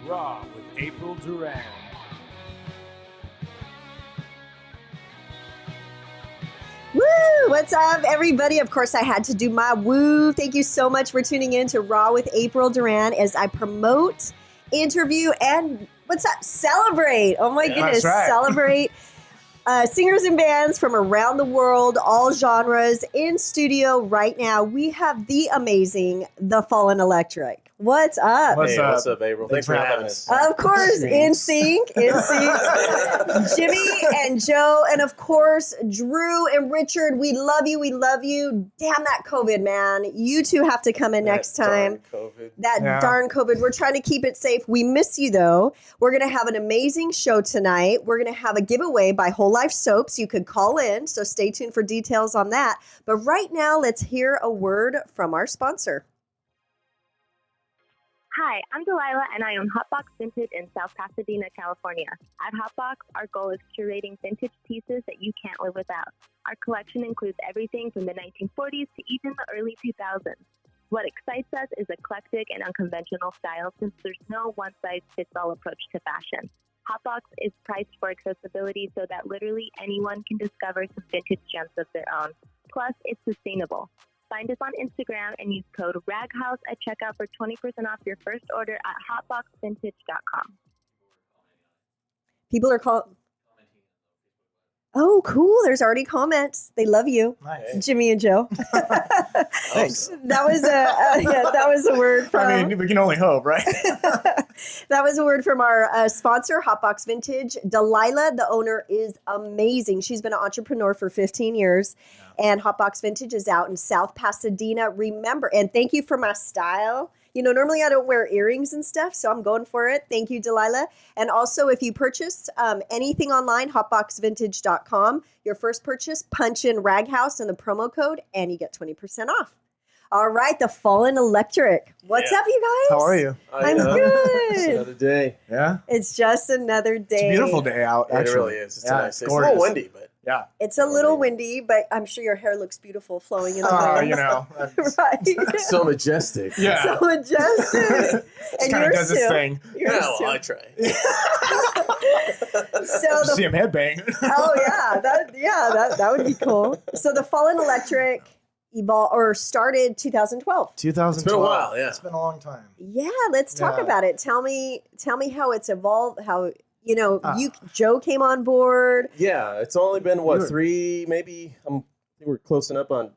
Raw with April Duran. Woo! What's up, everybody? Of course, I had to do my woo. Thank you so much for tuning in to Raw with April Duran as I promote, interview, and what's up? Celebrate. Oh my goodness. Right. Celebrate singers and bands from around the world, all genres. In studio right now, we have the amazing The Fallen Electric. What's up? What's up? What's up, April? Thanks for having us. Of course, in sync, Jimmy and Joe, and of course, Drew and Richard. We love you. We love you. Damn that COVID, man. You two have to come in next time. Darn COVID. We're trying to keep it safe. We miss you, though. We're going to have an amazing show tonight. We're going to have a giveaway by Whole Life Soaps. You could call in, so stay tuned for details on that. But right now, let's hear a word from our sponsor. Hi, I'm Delilah, and I own Hotbox Vintage in South Pasadena, California. At Hotbox, our goal is curating vintage pieces that you can't live without. Our collection includes everything from the 1940s to even the early 2000s. What excites us is eclectic and unconventional styles, since there's no one-size-fits-all approach to fashion. Hotbox is priced for accessibility so that literally anyone can discover some vintage gems of their own. Plus, it's sustainable. Find us on Instagram and use code RAGHOUSE at checkout for 20% off your first order at hotboxvintage.com. People are calling. Oh, cool. There's already comments. They love you. Nice. Jimmy and Joe. Thanks. That was a word from. I mean, we can only hope, right? That was a word from our sponsor, Hotbox Vintage. Delilah, the owner, is amazing. She's been an entrepreneur for 15 years, and Hotbox Vintage is out in South Pasadena. Remember, and thank you for my style. You know, normally I don't wear earrings and stuff, so I'm going for it. Thank you, Delilah. And also, if you purchase anything online, hotboxvintage.com, your first purchase, punch in RAGHOUSE in the promo code, and you get 20% off. All right, The Fallen Electric. What's up, you guys? How are you? I'm good. It's another day. Yeah. It's just another day. It's a beautiful day out, Yeah, it actually. really is. It's nice. It's a gorgeous. little windy, but Yeah. It's a little windy, but I'm sure your hair looks beautiful flowing in the Oh, wind. you know. Right. so majestic. Yeah. So majestic. It kind of does this thing. Yours Yeah, well, too. I try. So See him headbang. oh yeah, that would be cool. So the Fallen Electric started 2012. 2012. It's been a while, yeah. It's been a long time. Yeah, let's talk Yeah. about it. Tell me how it's evolved. How Joe came on board. Yeah, it's only been, what, You were- 3, maybe? I think we're closing up on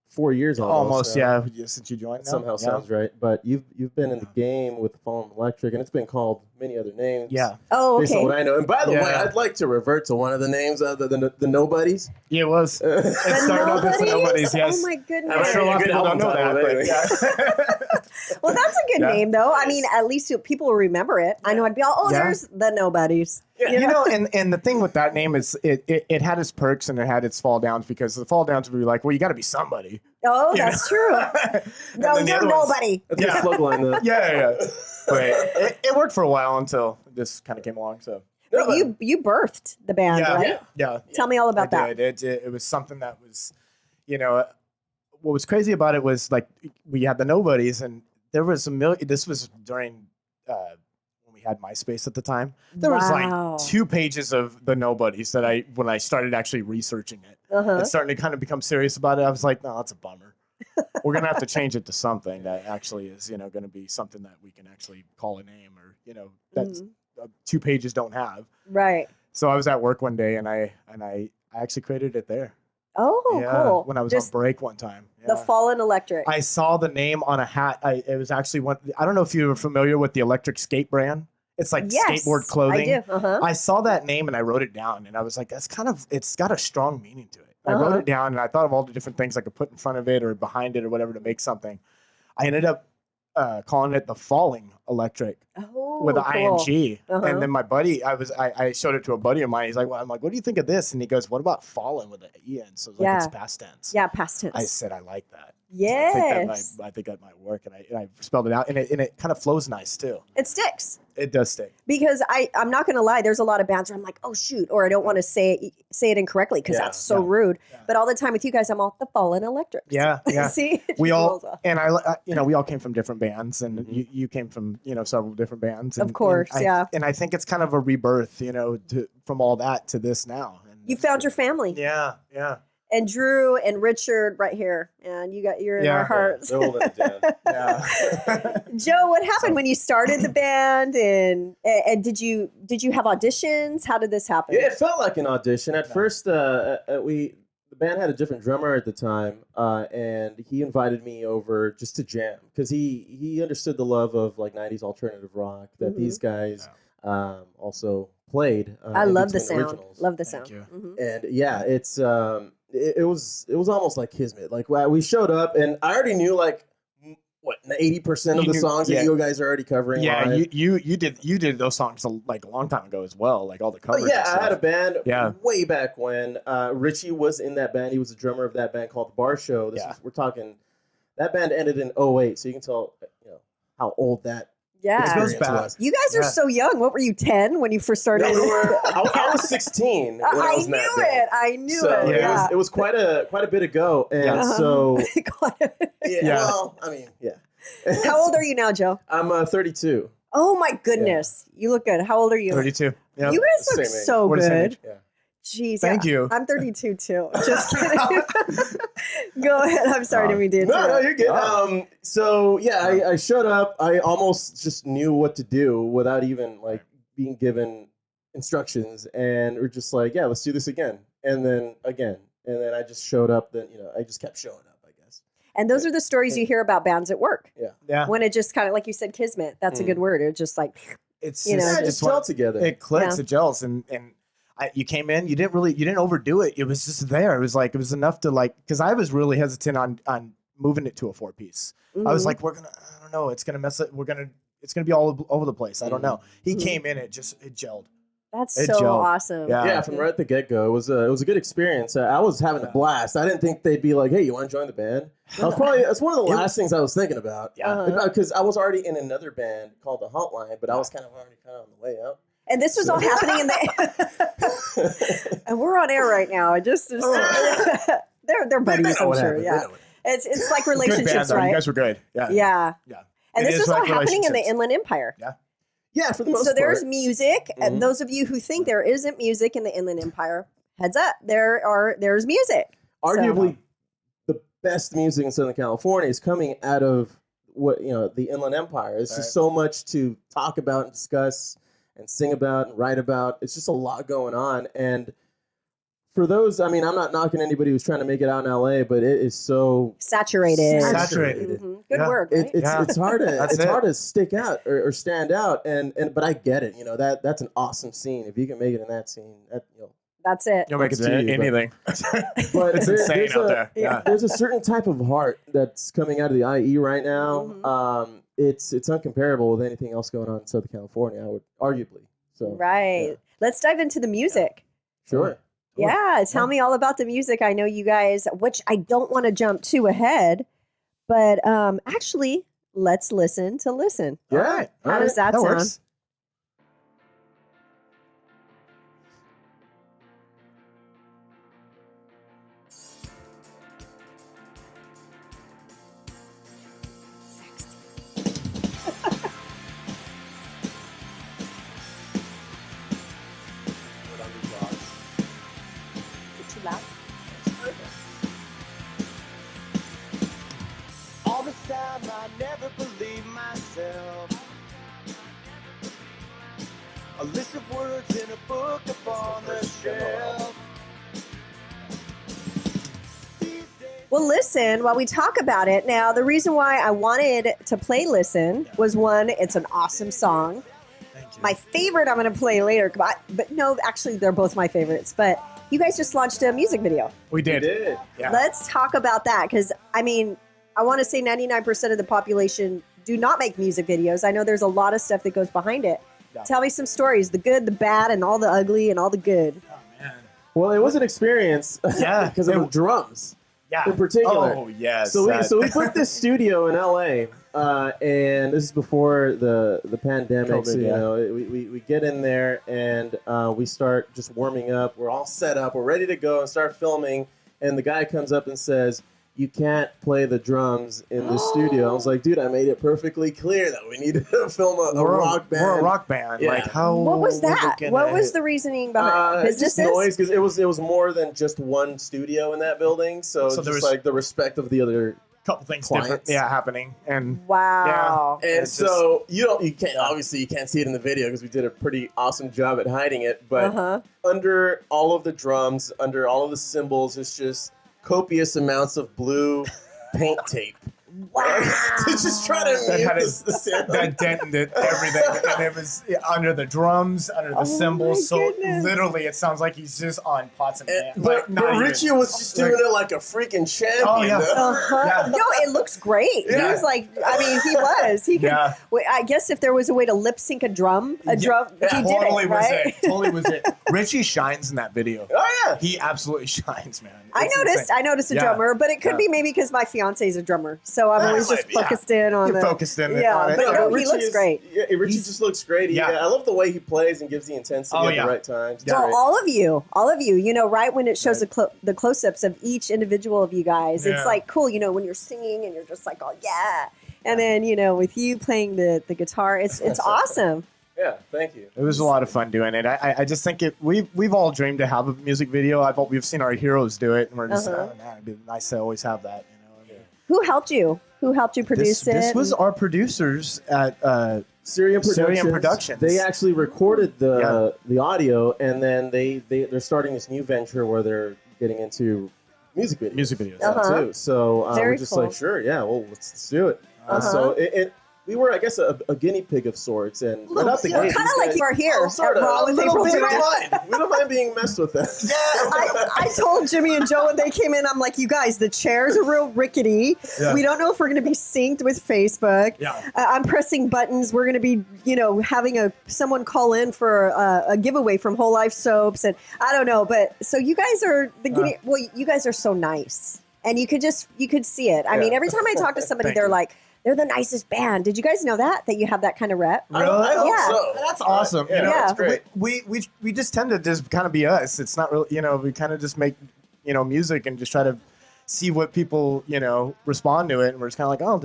4 years almost. Almost, yeah, since you joined. That somehow sounds right. But you've been in the game with the Fallen Electric, and it's been called many other names. Yeah. Oh, Based on okay. what I know. And by the way, Yeah. I'd like to revert to one of the names, the Nobodies. Yeah, it was. It The started off as the Nobodies, yes. Oh my I'm goodness. I'm sure a lot of Good people don't album know that, title, but yeah. Well, that's a good Yeah. name, though. I mean, at least people will remember it. I know I'd be all, Yeah. there's the Nobodies. Yeah. You know, and the thing with that name is it had its perks and it had its fall downs, because the fall downs would be like, well, you got to be somebody. Oh, You that's true. No, then the you're other ones- nobody. That's Yeah. the slugline, though. Yeah. But it worked for a while until this kind of came along. So But you birthed the band, yeah, right? yeah. Tell me all about I that. did. It was something that was, what was crazy about it was, like, we had the Nobodies, and there was this was during when we had MySpace at the time. There was Wow. like 2 pages of the Nobodies that when I started actually researching it Uh-huh. and starting to kind of become serious about it, I was like, no, that's a bummer. We're going to have to change it to something that actually is, going to be something that we can actually call a name, or, that 2 pages don't have. Right. So I was at work one day, and I actually created it there. Oh, Yeah, cool. when I was Just on break one time. the Yeah. Fallen Electric. I saw the name on a hat. It was actually one. I don't know if you were familiar with the Electric Skate brand. It's like Yes, skateboard clothing. I do. Uh-huh. I saw that name and I wrote it down, and I was like, it's got a strong meaning to it. I wrote Uh-huh. it down, and I thought of all the different things I could put in front of it or behind it or whatever to make something. I ended up calling it the Falling Electric Oh, with an cool. ing. Uh-huh. And then my buddy, I showed it to a buddy of mine. He's like, well, I'm like, what do you think of this? And he goes, what about fallen with an en? So it's like, it's past tense. Yeah, past tense. I said, I like that. Yes. I think that might work, and I spelled it out, and it kind of flows nice too. It sticks. It does stick. Because I'm not going to lie, there's a lot of bands where I'm like, oh shoot, or I don't want to say it incorrectly because Yeah, that's so yeah, rude. yeah. But all the time with you guys, I'm all the Fallen Electrics. Yeah, yeah. See, It We just all rolls off. and we all came from different bands, and you came from several different bands. And, Of course, yeah. And I think it's kind of a rebirth, from all that to this now. And You it's found your pretty- family. Yeah, yeah, And Drew and Richard right here, and you're in our hearts. They're holding it down. yeah. Joe, what happened when you started the band, and did you have auditions? How did this happen? Yeah, it felt like an audition. At first, the band had a different drummer at the time, and he invited me over just to jam because he understood the love of like '90s alternative rock that these guys also played. I in love the between sound. originals. Love the Thank sound. you. Mhm. And yeah, it was almost like kismet. Like we showed up, and I already knew like 80% of You the knew- songs yeah. that you guys are already covering. Yeah, live. you did those songs like a long time ago as well, like all the Oh covers. yeah, and I had a stuff. band Yeah. way back when. Richie was in that band. He was the drummer of that band called The Bar Show. We're talking. That band ended in '08, so you can tell how old that Yeah. experience back. was. You guys are Yeah. so young. What were you, 10 when you first started? I was 16 when I I was in knew that band. it. I knew So it. Yeah. it was quite a bit ago, and Yeah. so Uh-huh. yeah. Well, I mean, yeah. How old are you now, Joe? I'm 32. Oh my goodness. You look good. How old are you? 32. Yep. You guys look Same age. so We're the same good. age. Yeah. Jeez. Thank yeah. you. I'm 32 too. Just kidding. Go ahead. I'm sorry to be doing No, you're good. Oh. So yeah, I showed up. I almost just knew what to do without even like being given instructions, and we're just like, yeah, let's do this again, and then again, and then I just showed up. Then I just kept showing up, I guess. And those are the stories you hear about bands at work. Yeah. When it just kind of, like you said, kismet. That's a good word. It's just like, It's You know, just, Yeah, it's just one- gel together. It clicks, Yeah. it gels, and you came in, you didn't overdo it. It was just there. It was enough to because I was really hesitant on moving it to a 4-piece. I was mhm. like, I don't know, it's gonna mess it. It's gonna be all over the place. I don't know. He came in, it gelled. That's it so gelled. awesome. Yeah. From right at the get go, it was a good experience. I was having a blast. I didn't think they'd be like, "Hey, you want to join the band?" That's one of the last things I was thinking about. Uh-huh. Because I was already in another band called the Hotline, but I was kind of already on the way out. And this was all happening in the. And we're on air right now. They're buddies, I'm sure. Yeah. It's like Good band, relationships, though. You right? guys were good. Yeah. Yeah. Yeah. And It this is was all like happening in the relationships. Inland Empire. Yeah, for the most So there's part. music. And Mhm. those of you who think there isn't music in the Inland Empire, heads up. There's music. Arguably, the best music in Southern California is coming out of the Inland Empire. It's just so much to talk about and discuss and sing about and write about. It's just a lot going on. And for those, I mean, I'm not knocking anybody who's trying to make it out in LA, but it is so Saturated. Saturated. Mhm. Good Yeah. word, right? it's hard to That's it's it. hard to stick out or stand out. And but I get it. That's an awesome scene. If you can make it in that scene, That's it. You'll make it Up to to you, but- anything. But It's insane there's out there. Yeah. There's a certain type of heart that's coming out of the IE right now. Mhm. It's uncomparable with anything else going on in Southern California. I would arguably. So Right. yeah. Let's dive into the music. Sure. Yeah, tell me all about the music. I know you guys, which I don't want to jump too ahead, but actually, let's listen to listen. Yeah. All right. How does that sound? works. Is it too loud? All the time I never believed myself. A list of words in a book upon the shelf. Well, listen, while we talk about it, now the reason why I wanted to play Listen was one, it's an awesome song. Thank you. My favorite I'm going to play later, but no, actually, they're both my favorites. But you guys just launched a music video. We did. Yeah. Let's talk about that because, I mean, I want to say 99% of the population do not make music videos. I know there's a lot of stuff that goes behind it. Yeah. Tell me some stories, the good, the bad, and all the ugly and all the good. Oh, man. Well, it was an experience. Yeah. Because of the drums. Yeah. in particular. Oh yes. So we put this studio in LA, and this is before the pandemic. COVID, so you yeah. know, we get in there and we start just warming up. We're all set up. We're ready to go and start filming. And the guy comes up and says, "You can't play the drums in the studio." I was like, "Dude, I made it perfectly clear that we need to film a rock band." We're a rock band. Yeah. Like how? What was we're that? looking What at was it. the reasoning behind Just businesses? noise, because it was more than just one studio in that building. So So there just was- like the respect of the other. Couple things Clients. different, happening, and Wow. And It's so you can't obviously you can't see it in the video because we did a pretty awesome job at hiding it. But Uh-huh. under all of the drums, under all of the cymbals, it's just copious amounts of blue paint tape. Wow. To just try to That mute had a- the sound. that dented everything, and it was under the drums, under the Oh, cymbals. So my goodness. literally, it sounds like he's just on pots and pans. But Richie was just doing it like a freaking champion. Oh, yeah. though. Uh-huh. Yeah. No, it looks great. He Yeah. was like, I mean, he was. He could. Yeah. Wait, I guess if there was a way to lip sync a drum, he did totally it, was right? it. Totally was it. Richie shines in that video. Oh yeah. He absolutely shines, man. I It's noticed. insane. I noticed a Yeah. drummer, but it could Yeah. be maybe because my fiance is a drummer, so I'm That always might just be, yeah. focused in on You're the. focused in Yeah, on it. but no, he Richie looks great. Yeah, Richie just looks great. Yeah. I love the way he plays and gives the intensity Oh, at yeah. the right times. It's Yeah. Well, great. all of you, right when it shows Right. the close-ups of each individual of you guys, it's Yeah. like cool, when you're singing and you're just like, oh yeah, and then with you playing the guitar, it's awesome. Yeah, thank you. It was a lot of fun doing it. I just think we've all dreamed to have a music video. We've seen our heroes do it, and we're just Uh-huh. oh, man, it'd be nice to always have that. Who helped you? Who helped you produce it? This was our producers at Syrian Syrian Productions. Productions. They actually recorded the audio, and then they're starting this new venture where they're getting into music videos. music videos. now, Uh-huh. too. So Very we're just cool. like, sure, yeah, well, let's do it. Uh-huh. So we were, I guess, a guinea pig of sorts, and right out the yeah, gate, Kind these of like guys- you are here Oh, sort at of. Raw A with little April bit. We Duran. don't mind. We don't mind being messed with. That. I told Jimmy and Joe when they came in, I'm like, you guys, the chairs are real rickety. Yeah. We don't know if we're going to be synced with Facebook. Yeah. I'm pressing buttons. We're going to be, having someone call in for a giveaway from Whole Life Soaps, and I don't know. But so you guys are you guys are so nice, and you could see it. I mean, every time I talk to somebody, Thank they're you. like, they're the nicest band. Did you guys know that you have that kind of rep? I hope Yeah. so. That's awesome. Yeah, Yeah. that's great. We just tend to just kind of be us. It's not really, we kind of just make, music and just try to see what people, respond to it. And we're just kind of like, oh,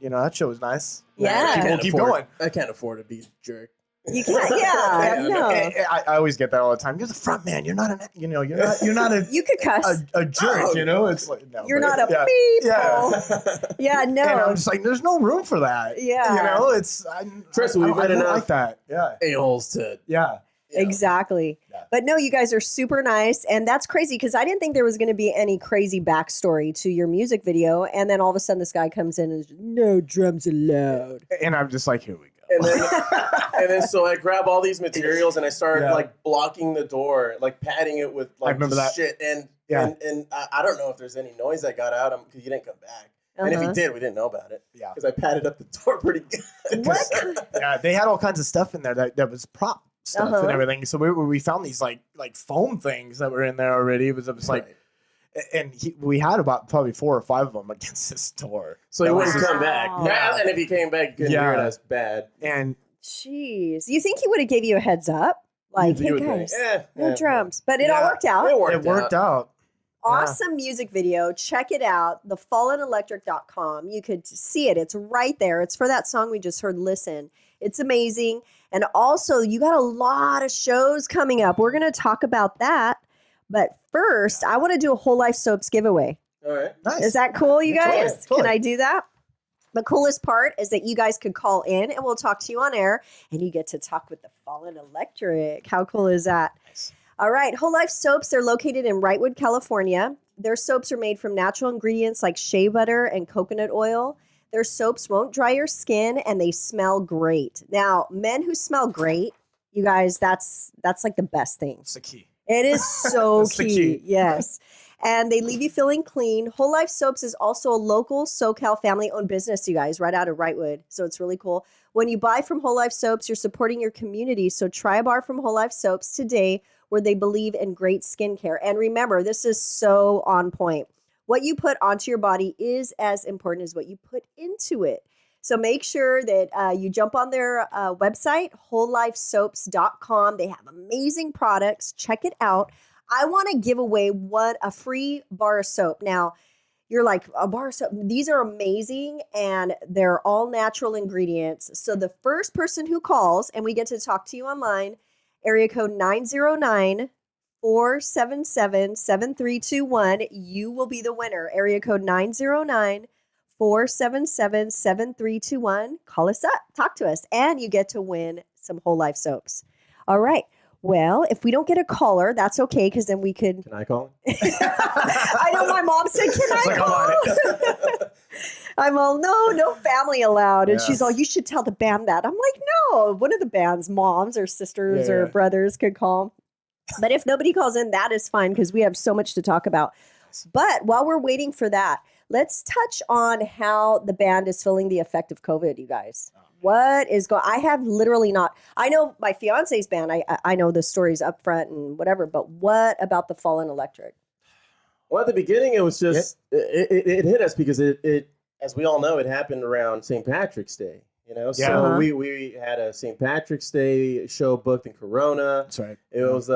that show was nice. Yeah. We'll keep going. I can't afford to be a jerk. You can't. Yeah. No. I always get that all the time. You're the front man. You're not you're not a You could cuss. a jerk. It's like no. You're but- not a yeah. people. Yeah. Yeah. No. And I'm just like, there's no room for that. Yeah. Trust me, we've I had don't enough. like that. Yeah. A-holes to Yeah. Exactly. Yeah. But no, you guys are super nice. And that's crazy because I didn't think there was going to be any crazy backstory to your music video. And then all of a sudden this guy comes in and is no drums allowed. And I'm just like, here we go. and then so I grab all these materials and I started Yeah. like blocking the door, like padding it with like remember that. shit. And Yeah. and I don't know if there's any noise that got out because you didn't come back. And if Uh-huh. he did, we didn't know about it. Yeah. Because I padded up the door pretty good. What? Yeah, they had all kinds of stuff in there that was prop stuff Uh-huh. and everything. So we found these like foam things that were in there already. It was like, Right. and we had about probably 4 or 5 of them against this door. So he That wouldn't was come back. Wow. Yeah. And if he came back, you couldn't hear it Yeah. as bad. And Jeez. You think he would have gave you a heads up? Like, You hey would think. guys, Yeah. no yeah. drums. But it all Yeah. worked out. It worked, it worked out. Awesome music video. Check it out. thefallenelectric.com. You could see it. It's right there. It's for that song we just heard, Listen. It's amazing. And also, you got a lot of shows coming up. We're going to talk about that. But first, I want to do a Whole Life Soaps giveaway. All right. Nice. Is that cool, you Totally, guys? totally. Can I do that? The coolest part is that you guys could call in and we'll talk to you on air and you get to talk with the Fallen Electric. How cool is that? Nice. All right. Whole Life Soaps, they're located in Wrightwood, California. Their soaps are made from natural ingredients like shea butter and coconut oil. Their soaps won't dry your skin and they smell great. Now, men who smell great, you guys, that's like the best thing. It's the key. It is so That's the key. key. Yes. And they leave you feeling clean. Whole Life Soaps is also a local SoCal family-owned business, you guys, right out of Wrightwood. So it's really cool. When you buy from Whole Life Soaps, you're supporting your community. So try a bar from Whole Life Soaps today where they believe in great skincare. And remember, this is so on point. what you put onto your body is as important as what you put into it. So make sure that you jump on their website, wholelifesoaps.com. They have amazing products. Check it out. I want to give away a free bar of soap. Now, you're like, a bar of soap? These are amazing, and they're all natural ingredients. So the first person who calls, and we get to talk to you online, area code 909-477-7321, you will be the winner. Area code 909-477-7321. Call us up, talk to us, and you get to win some Whole Life soaps. All right. Well, if we don't get a caller, that's okay, because then we could. Can I call? I know my mom said, "Can I call?" I'm all, no family allowed. And she's all, "You should tell the band that." I'm like, no, one of the band's moms or sisters or brothers could call. But if nobody calls in, that is fine, because we have so much to talk about. But while we're waiting for that, let's touch on how the band is feeling the effect of COVID, you guys. What is going? I have literally not. I know my fiance's band. I know the stories up front and whatever. But what about the Fallen Electric? Well, at the beginning, it was just it hit us because it as we all know, it happened around St. Patrick's Day. You know, so we had a St. Patrick's Day show booked in Corona. That's right. It was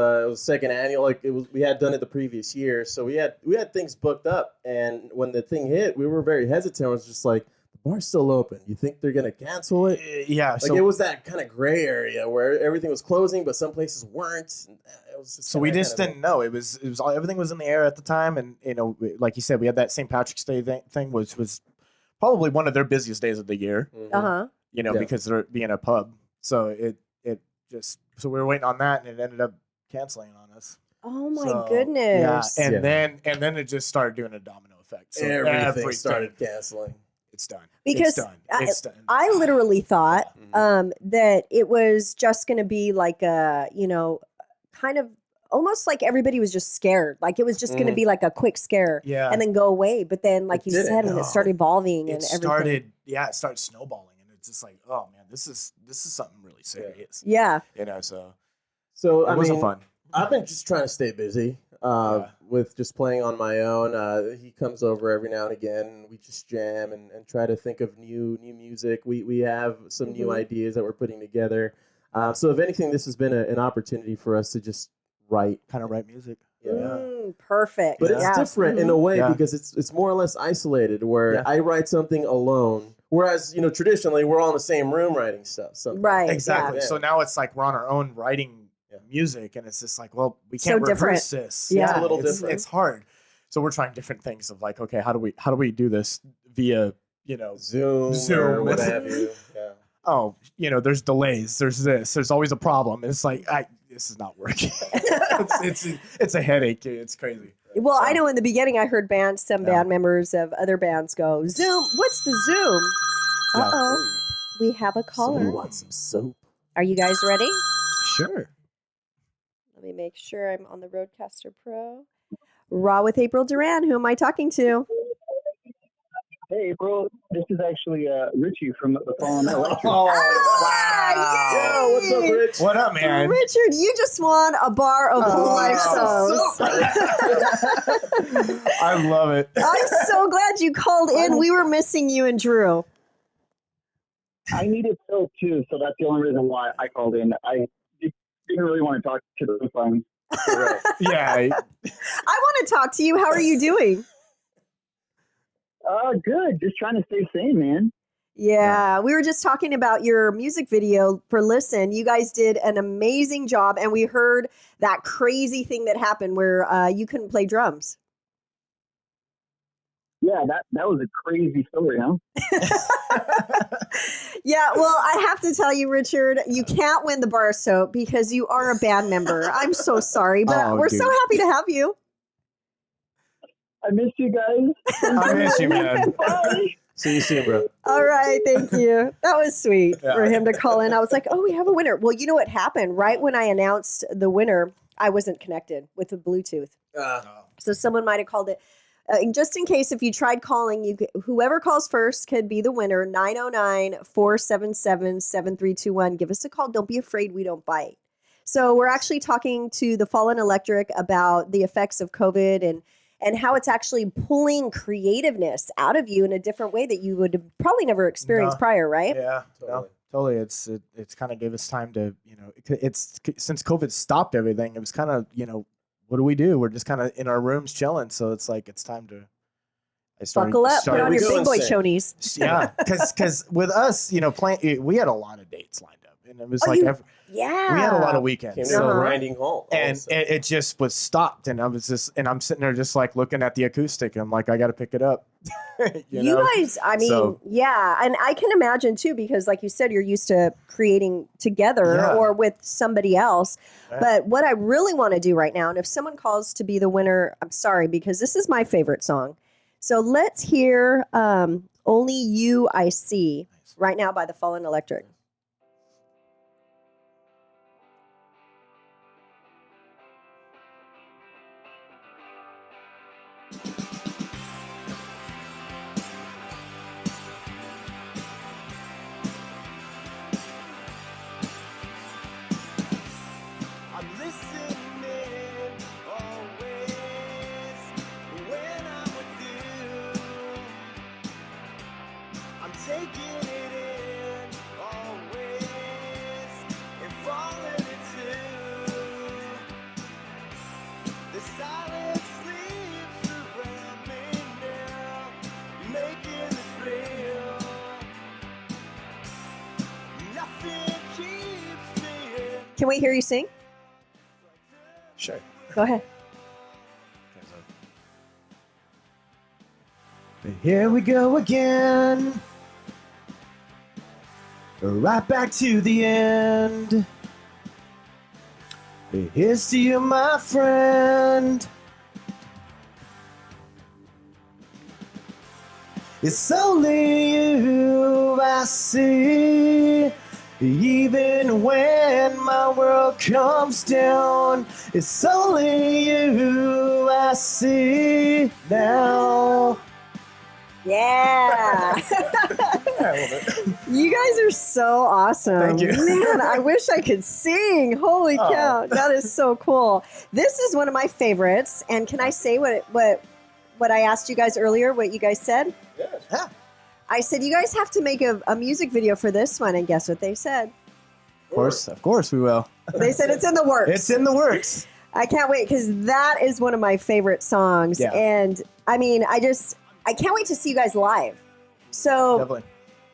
second annual. Like we had done it the previous year, so we had things booked up. And when the thing hit, we were very hesitant. It was just like, bar's still open. You think they're gonna cancel it? Yeah. Like it was that kind of gray area where everything was closing, but some places weren't. It was just so we just didn't know. It was all, everything was in the air at the time, and like you said, we had that St. Patrick's Day thing was probably one of their busiest days of the year. Mm-hmm. Because they're being a pub. So it just we were waiting on that, and it ended up canceling on us. Oh my goodness! Yeah, and then it just started doing a domino effect. So everything started canceling. It's done. Because it's done. I literally thought that it was just going to be like a, kind of almost like everybody was just scared. Like it was just going to be like a quick scare and then go away. But then, like you said, when it started evolving and everything. It started snowballing. And it's just like, oh man, this is something really serious. Yeah. So it wasn't fun. I've been just trying to stay busy with just playing on my own. He comes over every now and again, and we just jam and try to think of new music. We have some new ideas that we're putting together. So if anything, this has been an opportunity for us to just write music. Perfect. But it's different in a way because it's more or less isolated, where I write something alone. Whereas, traditionally we're all in the same room writing stuff. Right. Exactly. Yeah. So now it's like we're on our own writing music, and it's just like, well, we can't rehearse this. Yeah. It's a little different. It's hard. So we're trying different things of like, okay, how do we do this via, Zoom or what have you. Yeah. Oh, there's delays. There's this. There's always a problem. It's like, this is not working. it's a headache. It's crazy. Well, I know in the beginning I heard some band members of other bands go, Zoom. What's the Zoom? Uh-oh. We have a caller. Somebody wants some soap. Are you guys ready? Sure. Let me make sure I'm on the Roadcaster Pro. Raw with April Duran. Who am I talking to? Hey, April. This is actually Richie from the Fallen Electric. Oh, wow. Yo, what's up, Rich? What up, man? Richard, you just won a bar of Whole Life soaps. I love it. I'm so glad you called in. We were missing you and Drew. I needed soap, too, so that's the only reason why I called in. I didn't really want to talk to the phone. Yeah. I want to talk to you. How are you doing? Good. Just trying to stay sane, man. Yeah, we were just talking about your music video for Listen. You guys did an amazing job, and we heard that crazy thing that happened where you couldn't play drums. Yeah, that was a crazy story, huh? Yeah, well, I have to tell you, Richard, you can't win the bar of soap because you are a band member. I'm so sorry, but we're so happy to have you. I missed you guys. I miss you, man. Bye. See you soon, bro. All right, thank you. That was sweet for him to call in. I was like, oh, we have a winner. Well, you know what happened? Right when I announced the winner, I wasn't connected with the Bluetooth. So someone might have called it. Just in case, if you tried calling, whoever calls first could be the winner. 909-477-7321. Give us a call. Don't be afraid. We don't bite. So we're actually talking to the Fallen Electric about the effects of COVID and how it's actually pulling creativeness out of you in a different way that you would have probably never experienced prior, right? Yeah, Totally. totally. It's kind of gave us time to, it's since COVID stopped everything. It was kind of, what do we do? We're just kind of in our rooms chilling. So it's like it's time to. Buckle up, put on your Go big boy insane. chonies. Yeah, because with us, playing, we had a lot of dates lined up, and it was Oh, like yeah. we had a lot of Came weekends. to a Uh-huh. grinding halt. And also. it just was stopped, and I'm sitting there just like looking at the acoustic. I'm like, I got to pick it up. You guys, I mean, So- yeah, and I can imagine too, because like you said, you're used to creating together Yeah. or with somebody else. Right. But what I really want to do right now, and if someone calls to be the winner, I'm sorry, because this is my favorite song. So let's hear Only You I See right now by the Fallen Electric. I'm listening always when I'm with you. I'm taking it in always and falling into the silence sleeps around me now, making this real. Nothing keeps me in. Can we hear you sing? Sure. Go ahead. Here we go again. Right back to the end. Here's to you, my friend. It's only you I see. Even when my world comes down, it's only you I see now. Yeah. You guys are so awesome. Thank you. Man, I wish I could sing. Holy Oh. cow. That is so cool. This is one of my favorites. And can I say what I asked you guys earlier, what you guys said? Yeah. I said, you guys have to make a music video for this one. And guess what they said? Of course we will. They said it's in the works. It's in the works. I can't wait because that is one of my favorite songs. Yeah. And I mean, I can't wait to see you guys live. So Definitely.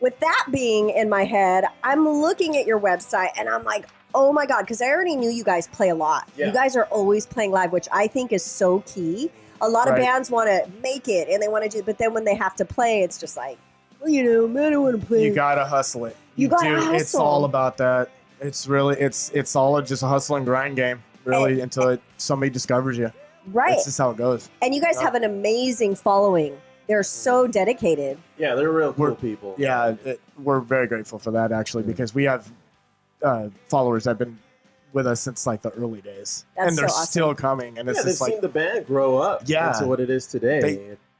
with that being in my head, I'm looking at your website and I'm like, oh my God, because I already knew you guys play a lot. Yeah. You guys are always playing live, which I think is so key. A lot of Right. bands want to make it and they want to do, but then when they have to play, it's just like, well, man, I want to play. You gotta hustle it. You gotta It's hustle. all about that. It's really it's all just a hustle and grind game, really, until somebody discovers you. Right. That's just how it goes. And you guys Yeah. have an amazing following. They're so dedicated. Yeah, they're real cool We're- people. Yeah, we're very grateful for that actually, because we have followers that have been with us since like the early days, That's and they're so awesome. still coming. And it's Yeah, they've just like seen the band grow up Yeah. into what it is today.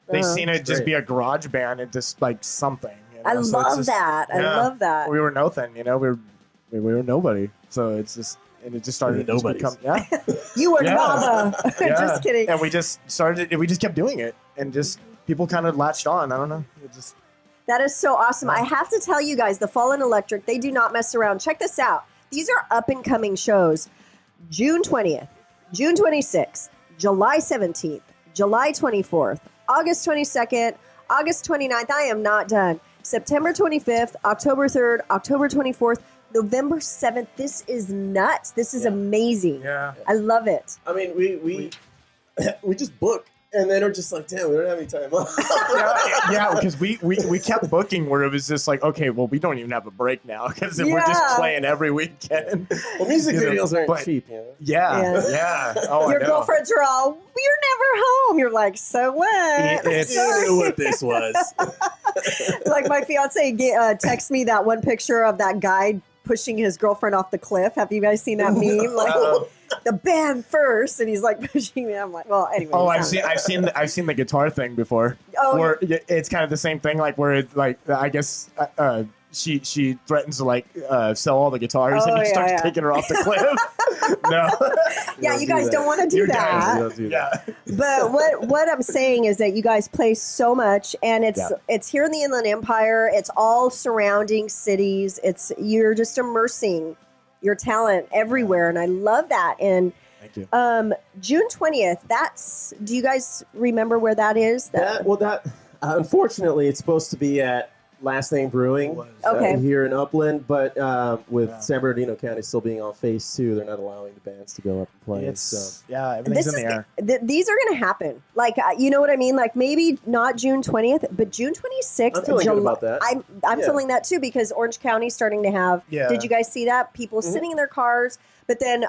they've Uh-huh. seen it It's just great. be a garage band and just like something. I So it's love just- that. I yeah. love that. We were nothing, we were nobody. So it's just, and it just started to just Nobodies. become, yeah. You were Yeah. Nava. Yeah. Just kidding. And we just kept doing it, and just people kind of latched on. I don't know. It just That is so awesome. I have to tell you guys, the Fallen Electric, they do not mess around. Check this out. These are up and coming shows. June 20th, June 26th, July 17th, July 24th, August 22nd, August 29th. I am not done. September 25th, October 3rd, October 24th, November 7th. This is nuts. This is amazing. yeah. I love it. I mean, we just book, and then are just like, damn, we don't have any time off. Yeah, because we kept booking where it was just like, okay, well, we don't even have a break now because we're Yeah. just playing every weekend. Well, music You know, videos aren't but- cheap, you know. Yeah. Oh, Your I know. girlfriends are all, you're never home. You're like, so what? It's- You knew what this was. Like my fiance texted me that one picture of that guy pushing his girlfriend off the cliff. Have you guys seen that meme? Like the band first, and he's like pushing me. I'm like, well, anyway. Oh, I've seen the guitar thing before. Oh, Where it's kind of the same thing, like where it, like I guess she threatens to like sell all the guitars, Oh, and he yeah, starts yeah. taking her off the cliff. No. Yeah, you guys don't want to do You're that. You don't do that. Yeah. But what I'm saying is that you guys play so much, and it's here in the Inland Empire. It's all surrounding cities. You're just immersing your talent everywhere, and I love that. And Thank you. June 20th. Do you guys remember where that is? Unfortunately, it's supposed to be at Last Name Brewing Okay. here in Upland, but with Yeah. San Bernardino County still being on phase 2, they're not allowing the bands to go up and play. Everything's in the air. These are going to happen. Like, you know what I mean? Like, maybe not June 20th, but June 26th. I'm feeling good about that. I'm feeling that too, because Orange County's starting to have. Yeah. Did you guys see that? People sitting in their cars, but then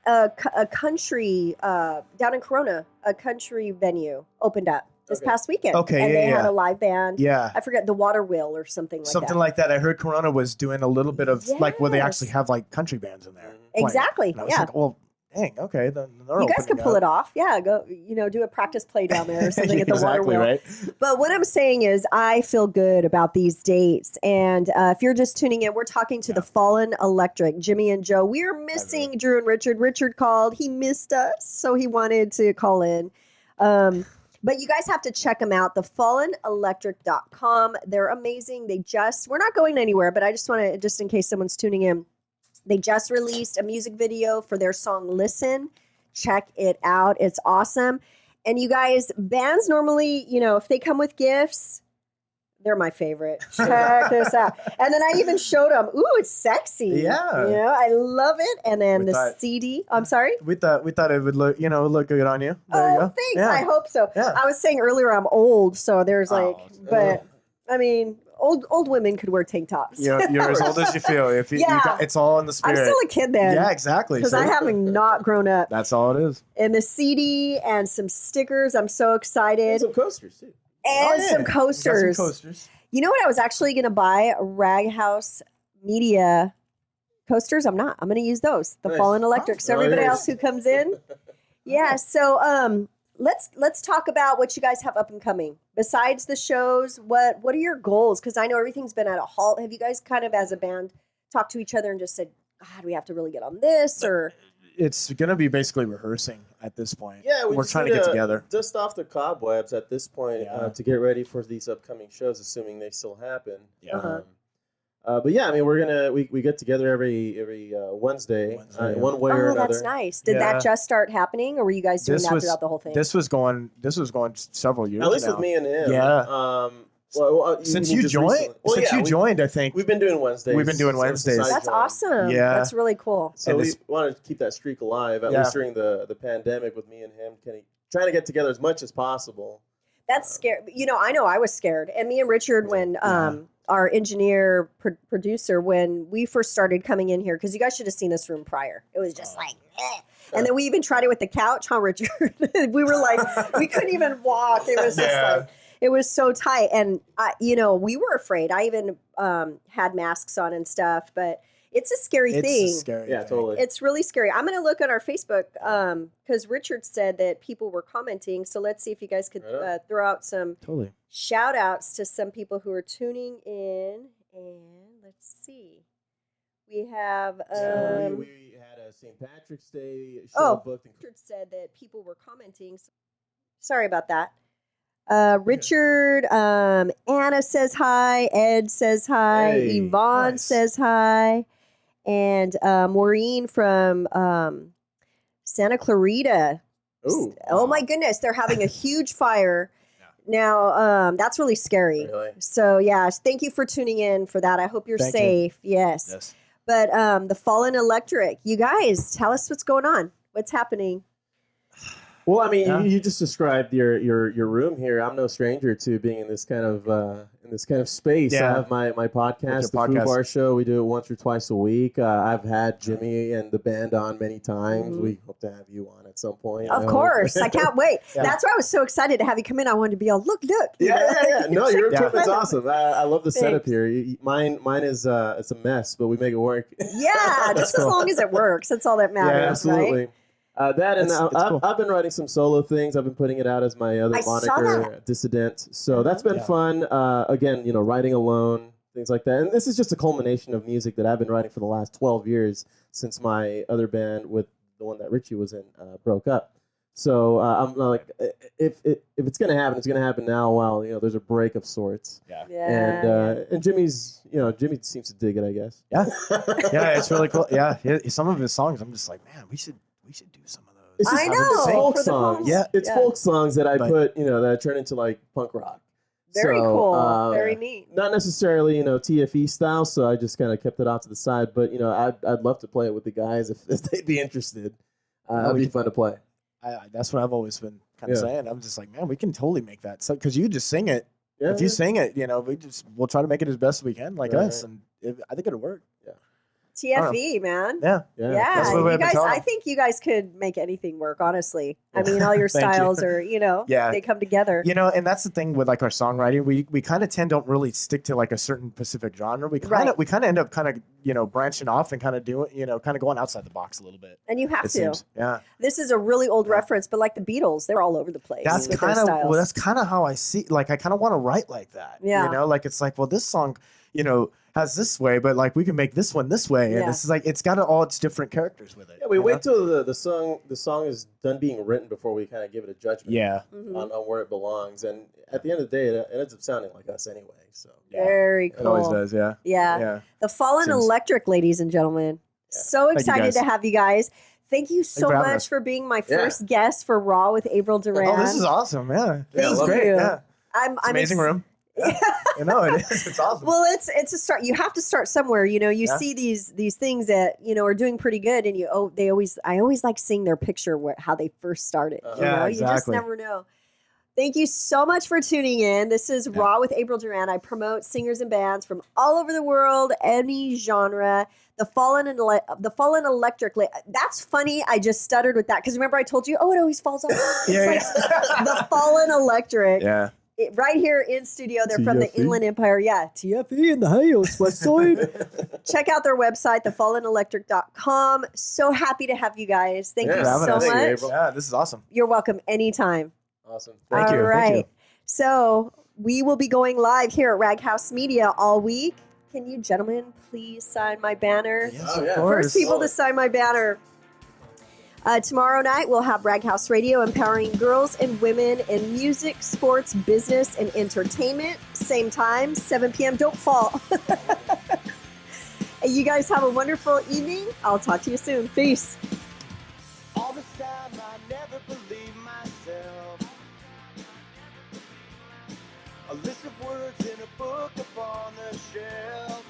a country down in Corona, a country venue opened up this past weekend. Okay, and yeah, they had yeah. a live band. Yeah. I forget, the Water Wheel or something like that. Something like that. I heard Corona was doing a little bit of like where they Yes. actually have like country bands in there. playing. Exactly. And I was Yeah. like, well, dang, okay, then they're You guys can opening pull up. it off. Yeah, go, do a practice play down there or something at the exactly, Water Wheel. right? But what I'm saying is I feel good about these dates. And if you're just tuning in, we're talking to the Fallen Electric, Jimmy and Joe. We're missing Drew and Richard. Richard called. He missed us, so he wanted to call in. But you guys have to check them out, thefallenelectric.com. They're amazing. We're not going anywhere, but I just want to, just in case someone's tuning in, they just released a music video for their song Listen. Check it out. It's awesome. And you guys, bands normally, if they come with gifts, they're my favorite. Check this out. And then I even showed them, ooh, it's sexy. Yeah. I love it. And then We the thought- CD, I'm sorry? We thought it would look, look good on you. There you Oh, go. thanks. Yeah. I hope so. Yeah. I was saying earlier I'm old, so there's Oh, but I mean, old women could wear tank tops. You're as old as you feel. If you, Yeah. it's all in the I'm spirit. still a kid then. Yeah, exactly. Because See? I haven't not grown up. That's all it is. And the CD and some stickers. I'm so And excited. some coasters, too. And some We got coasters. some coasters. You know what? I was actually going to buy Rag House Media coasters. I'm not. I'm going to use those. The Nice. Fallen Electric. So Oh, everybody yeah. else who comes in. Yeah. So let's talk about what you guys have up and coming. Besides the shows, what are your goals? Because I know everything's been at a halt. Have you guys kind of, as a band, talked to each other and just said, God, we have to really get on this? Or It's going to be basically rehearsing at this point. Yeah, we're just trying to need get together. Dust off the cobwebs at this point Yeah. to get ready for these upcoming shows, assuming they still happen. Yeah. But yeah, I mean, we get together every Wednesday, Wednesday, yeah. one way or another. that's nice. Did Yeah. that just start happening, or were you guys doing This that was- throughout the whole thing? This was going several years At least now. with me and him. Yeah. Since you just joined, recently- Well, yeah, joined, I think we've been doing Wednesdays. We've been doing since Wednesdays. I That's joined. awesome. Yeah. That's really cool. So And we it's- wanted to keep that streak alive, at Yeah. least during the pandemic, with me and him trying to get together as much as possible. That's scary. I know I was scared. And me and Richard, when our engineer producer, when we first started coming in here, because you guys should have seen this room prior. It was just like, eh. And then we even tried it with the couch, huh, Richard? We were like, we couldn't even walk. It was just like, it was so tight. And, we were afraid. I even had masks on and stuff, but it's a scary thing. It's a scary Yeah, thing. totally. It's really scary. I'm going to look on our Facebook because Richard said that people were commenting. So let's see if you guys could Right throw out some Totally. shout outs to some people who are tuning in. And let's see. We have. we had a St. Patrick's Day show booked. Richard said that people were commenting. Sorry about that. Richard, Anna says hi. Ed says hi. Hey, Yvonne nice. says hi. And Maureen from Santa Clarita. Ooh. Oh my goodness, they're having a huge fire. Now, that's really scary. Really? So, yeah, thank you for tuning in for that. I hope you're Thank you. safe. Yes. Yes. But the Fallen Electric, you guys, tell us what's going on. What's happening? Well, I mean, Yeah. you just described your room here. I'm no stranger to being in this kind of space. I Yeah. have my podcast, the podcast. Food Bar Show. We do it once or twice a week. I've had Jimmy and the band on many times. Mhm. We hope to have you on at some point. Of course. I can't wait. Yeah. That's why I was so excited to have you come in. I wanted to be all, look. Yeah. No, your Check equipment's it. awesome. I love the setup Thanks. here. Mine is it's a mess, but we make it work. Yeah, just as long as it works. That's all that matters, Absolutely. right? That and It's cool. I've been writing some solo things. I've been putting it out as my other I saw moniker, that. Dissident. So that's been Yeah. fun. Again, writing alone. things like that. And this is just a culmination of music that I've been writing for the last 12 years since my other band with the one that Richie was in broke up. So I'm like, if it's gonna happen, it's gonna happen now. While there's a break of sorts. Yeah. And Jimmy's, Jimmy seems to dig it, I guess. Yeah, yeah, it's really cool. Yeah, some of his songs, I'm just like, man, we should do some of those. It's just, I know. It's folk For the songs. folks. Yeah. It's folk songs that I put, that I turn into like punk rock. Very So, cool. Very neat. Not necessarily, TFE style, so I just kind of kept it off to the side. But I'd love to play it with the guys if they'd be interested. It'd be fun to play. That's what I've always been kind of saying. I'm just like, man, we can totally make that. So because you just sing it. Yeah, if you sing it, we'll try to make it as best we can, like us, and I think it'll work. Yeah. TFE, man. Yeah. Yeah, That's what we you have to guys. tell I them. think you guys could make anything work. Honestly, I mean, all your Thank you. styles are, Yeah. they come together. And that's the thing with like our songwriting. We kind of don't really stick to like a certain specific genre. We kind of end up branching off and kind of doing kind of going outside the box a little bit. And you have It to. seems. Yeah. This is a really old reference, but like the Beatles, they're all over the place. That's with their kind of styles. that's kind of how I see. Like I kind of want to write like that. Yeah. Like it's like, well, this song, has this way, but like we can make this one this way, and Yeah. this is like it's got all its different characters with it. Yeah, we wait till the song is done being written before we kind of give it a judgment. Yeah. On where it belongs, and at the end of the day, it ends up sounding like us anyway. So Very cool. It always does. Yeah. Yeah. Yeah. The Fallen Seems- Electric, ladies and gentlemen. So Thank you, excited guys. to have you guys. Thank you so for having much us. for being my Yeah. first guest for Raw with April Duran. Oh, this is awesome. Yeah. Thank It's great. you. Yeah. I'm Amazing room. I know it is. It's awesome. Well, it's a start. You have to start somewhere. You see these things that are doing pretty good, and I always like seeing their picture how they first started. Yeah, You just exactly. never know. Thank you so much for tuning in. This is Raw with April Duran. I promote singers and bands from all over the world, any genre. The Fallen Electric. That's funny. I just stuttered with that because remember I told you, it always falls off. It's the Fallen Electric. Yeah. Right here in studio. They're from the TFE? Inland Empire. Yeah, TFE in the house, West Side. Check out their website, thefallenelectric.com. So happy to have you guys. Thank you having so us. much. Thank you, April. Yeah. This is awesome. You're welcome anytime. Awesome. Thank you. All right. Thank you. So we will be going live here at Raghouse Media all week. Can you gentlemen please sign my banner? Yes, Oh, of yeah. course. First people to sign my banner. Tomorrow night, we'll have Raghouse Radio empowering girls and women in music, sports, business, and entertainment. Same time, 7 p.m. Don't fall. You guys have a wonderful evening. I'll talk to you soon. Peace. All the time I never believed myself. A list of words in a book upon the shelf.